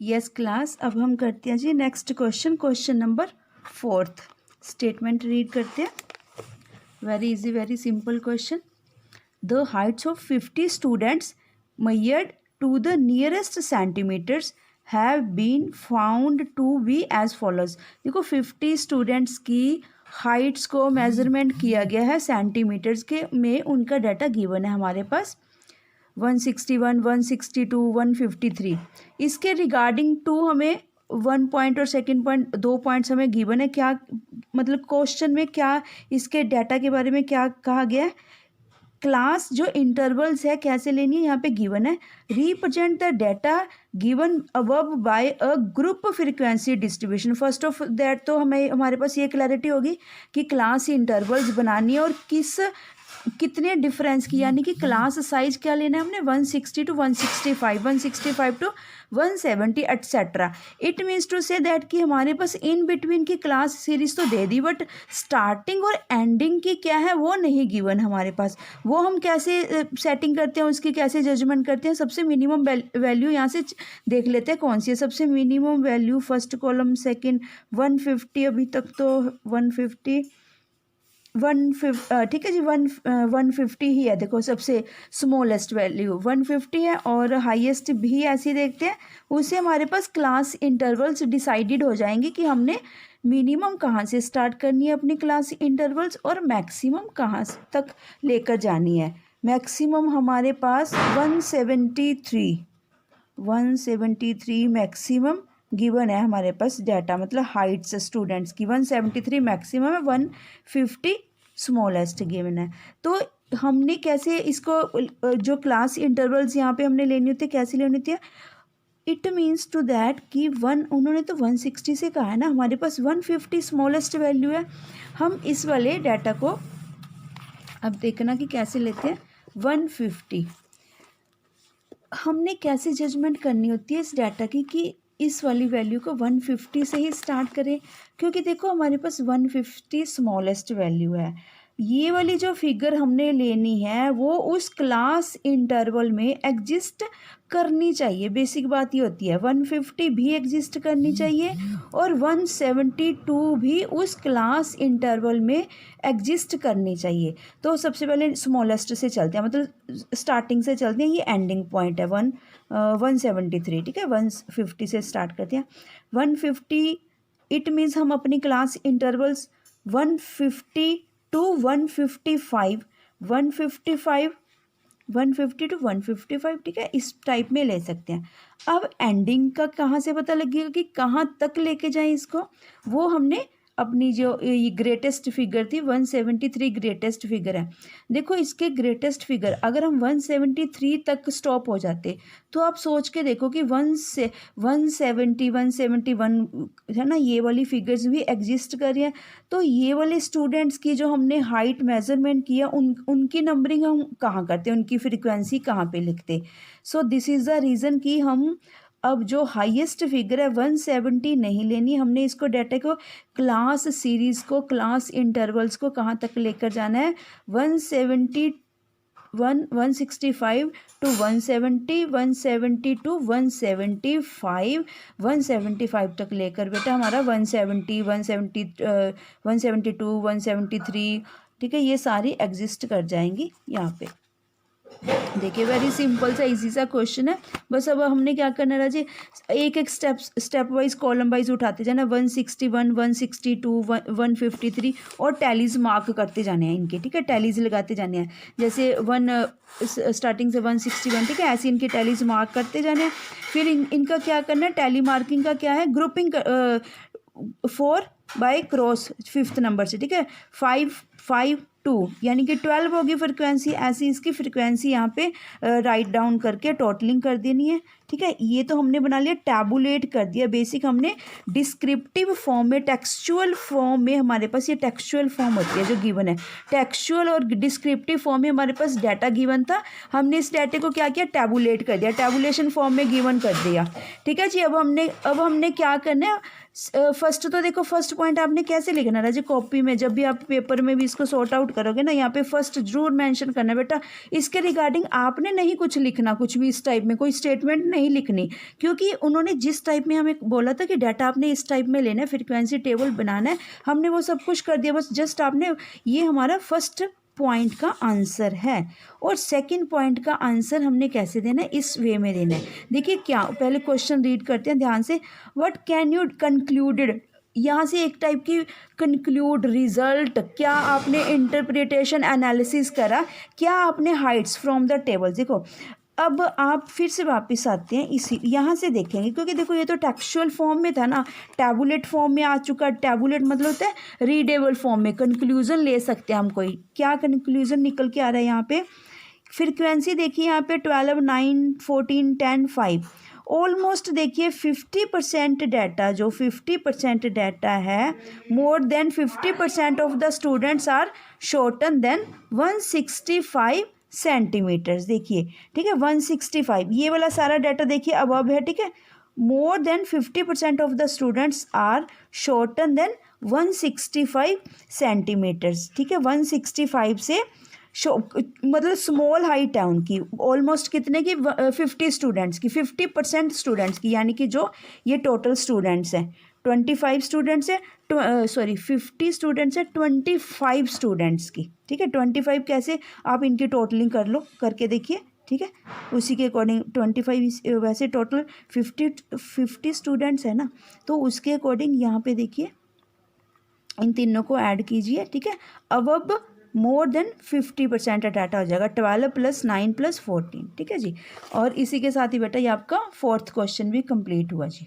Yes class, अब हम करते हैं जी next question, question number 4th। Statement read करते हैं। Very easy, very simple question. The heights of 50 students measured to the nearest centimeters have been found to be as follows। देखो 50 students की Heights को मेजरमेंट किया गया है centimetres के में, उनका डाटा गिवन है हमारे पास 161, 162, 153। इसके रिगार्डिंग टू हमें 1 पॉइंट और सेकंड पॉइंट 2 पॉइंट्स हमें गिवन है। क्या मतलब क्वेश्चन में क्या इसके डाटा के बारे में क्या कहा गया है, क्लास जो इंटरवल्स है कैसे लेनी है यहाँ पे गिवन है। Represent the data given above by a group frequency distribution. First of that तो हमें हमारे पास ये क्लैरिटी होगी कि क्लास इंटरवल्स बनानी है और कितने डिफरेंस की, यानी कि क्लास साइज क्या लेना है हमने 160 to 165, 165 to 170 etcetera. It means to say that कि हमारे पास इन बिटवीन की क्लास सीरीज तो दे दी, बट स्टार्टिंग और एंडिंग की क्या है वो नहीं गिवन हमारे पास। वो हम कैसे सेटिंग करते हैं, उसकी कैसे जजमेंट करते हैं। सबसे मिनिमम वैल्यू यहाँ से देख लेते हैं कौन सी है। सबसे minimum value first column, second 150, अभी तक तो 150 ठीक है जी 150 ही है। देखो सबसे स्मॉलेस्ट वैल्यू 150 है और हाईएस्ट भी ऐसे देखते हैं। उससे हमारे पास क्लास इंटरवल्स डिसाइडेड हो जाएंगे कि हमने मिनिमम कहाँ से स्टार्ट करनी है अपनी क्लास इंटरवल्स और मैक्सिमम कहाँ तक लेकर जानी है। मैक्सिमम हमारे पास 173 मैक्सिमम गिवन है हमारे पास डाटा, मतलब हाइट्स स्टूडेंट्स की 173 मैक्सिमम है, 150 स्मॉलेस्ट गिवन है। तो हमने कैसे इसको जो क्लास इंटरवल्स यहाँ पे हमने लेनी होती है कैसे लेनी होती है। इट मीन्स टू दैट कि उन्होंने तो 160 से कहा है ना, हमारे पास 150 स्मॉलेस्ट वैल्यू है। हम इस वाले डाटा को अब देखना कि कैसे लेते हैं। 150 हमने कैसे जजमेंट करनी होती है इस डाटा की कि इस वाली वैल्यू को 150 से ही स्टार्ट करें, क्योंकि देखो हमारे पास 150 स्मॉलेस्ट वैल्यू है। ये वाली जो फिगर हमने लेनी है वो उस क्लास इंटरवल में एग्जिस्ट करनी चाहिए। बेसिक बात ये होती है 150 भी एग्जिस्ट करनी चाहिए और 172 भी उस क्लास इंटरवल में एग्जिस्ट करनी चाहिए। तो सबसे पहले स्मॉलेस्ट से चलते हैं, मतलब स्टार्टिंग से चलते हैं। ये एंडिंग पॉइंट है 173, ठीक है। 150 से स्टार्ट करते हैं। 150 इट मीन्स हम अपनी क्लास इंटरवल्स 150 टू 155, 150 टू 155, ठीक है, इस टाइप में ले सकते हैं। अब एंडिंग का कहाँ से पता लगेगा कि कहाँ तक लेके जाएं इसको, वो हमने अपनी जो ये ग्रेटेस्ट फिगर थी 173 ग्रेटेस्ट फिगर है। देखो इसके ग्रेटेस्ट फिगर अगर हम 173 तक स्टॉप हो जाते तो आप सोच के देखो कि 170 171 है ना, ये वाली फिगर्स भी एग्जिस्ट कर रही हैं। तो ये वाले स्टूडेंट्स की जो हमने हाइट मेजरमेंट किया उनकी नंबरिंग हम कहाँ करते, उनकी फ्रिक्वेंसी कहाँ पे लिखते। So this is the reason कि हम अब जो हाईएस्ट फिगर है 170 नहीं लेनी, हमने इसको डाटा को क्लास सीरीज़ को क्लास इंटरवल्स को कहाँ तक लेकर जाना है 165 टू 170, 170 टू 175, 175 तक लेकर बेटा हमारा 172, 173, ठीक है, ये सारी एग्जिस्ट कर जाएंगी यहाँ पे। देखिए वेरी सिंपल सा इजी सा क्वेश्चन है। बस अब हमने क्या करना है जी, एक एक स्टेप वाइज कॉलम वाइज उठाते जाना, 161, 162, 153 और टैलीज मार्क करते जाने हैं इनके, ठीक है, टैलीज लगाते जाने हैं। जैसे स्टार्टिंग से 161, ठीक है, ऐसे इनके टैलीज मार्क करते जाने हैं। फिर इनका क्या करना है, टैली मार्किंग का क्या है, grouping 4 by cross 5th number से, ठीक है, 5, 5, 2 यानी कि 12 होगी फ्रिक्वेंसी। ऐसी इसकी फ्रिक्वेंसी यहाँ पे राइट डाउन करके टोटलिंग कर देनी है, ठीक है। ये तो हमने बना लिया, टैबुलेट कर दिया। बेसिक हमने डिस्क्रिप्टिव फॉर्म में, टेक्सचुअल फॉर्म में, हमारे पास ये टेक्सचुअल फॉर्म होती है जो गिवन है, टेक्सचुअल और डिस्क्रिप्टिव फॉर्म में हमारे पास डाटा गिवन था। हमने इस डाटे को क्या किया, टैबुलेट कर दिया, टैबुलेशन फॉर्म में गिवन कर दिया, ठीक है जी। अब हमने क्या करना है, फर्स्ट तो देखो, फर्स्ट पॉइंट आपने कैसे लिखना है राजी, कॉपी में जब भी आप पेपर में भी इसको सॉर्ट आउट करोगे ना, यहाँ पे फर्स्ट जरूर मेंशन करना बेटा। इसके रिगार्डिंग आपने नहीं कुछ लिखना, कुछ भी इस टाइप में कोई स्टेटमेंट नहीं लिखनी, क्योंकि उन्होंने जिस टाइप में हमें बोला था कि डाटा आपने इस टाइप में लेना है, फ्रीक्वेंसी टेबल बनाना है, हमने वो सब कुछ कर दिया। बस जस्ट आपने, ये हमारा फर्स्ट पॉइंट का आंसर है। और सेकंड पॉइंट का आंसर हमने कैसे देना है, इस वे में देना है। देखिए क्या, पहले क्वेश्चन रीड करते हैं ध्यान से। व्हाट कैन यू कंक्लूडेड, यहाँ से एक टाइप की कंक्लूड, रिजल्ट, क्या आपने इंटरप्रिटेशन एनालिसिस करा, क्या आपने हाइट्स फ्रॉम द टेबल। देखो अब आप फिर से वापस आते हैं, इसी यहाँ से देखेंगे, क्योंकि देखो ये तो टेक्सचुअल फॉर्म में था ना, टैबुलेट फॉर्म में आ चुका। टैबुलेट मतलब होता है रीडेबल फॉर्म में, कंक्लूजन ले सकते हैं हम कोई। क्या कंक्लूजन निकल के आ रहा है यहाँ पे, फ्रीक्वेंसी देखिए यहाँ पे 12, 9, 14, 10, 5, ऑलमोस्ट देखिए 50% डाटा, जो 50% डाटा है, more than 50% of the students are shorter than 165 centimetres. देखिए ठीक है, 165, ये वाला सारा डाटा देखिए अबव है, ठीक है। More than 50% of the students are shorter than 165 centimetres, ठीक है। 165 से मतलब स्मॉल हाइट है उनकी, ऑलमोस्ट कितने की, 50 स्टूडेंट्स की, 50% स्टूडेंट्स की, यानी कि जो ये टोटल स्टूडेंट्स हैं 25 स्टूडेंट्स है, 50 स्टूडेंट्स है 25 स्टूडेंट्स की, ठीक है। 25 कैसे, आप इनकी टोटलिंग कर लो, करके देखिए, ठीक है। उसी के अकॉर्डिंग 25, वैसे टोटल 50 स्टूडेंट्स है ना, तो उसके अकॉर्डिंग यहाँ पे देखिए इन तीनों को ऐड कीजिए, ठीक है। अब मोर देन 50% डाटा हो जाएगा, 12 + 9 + 14, ठीक है जी। और इसी के साथ ही बेटा ये आपका फोर्थ क्वेश्चन भी कंप्लीट हुआ जी।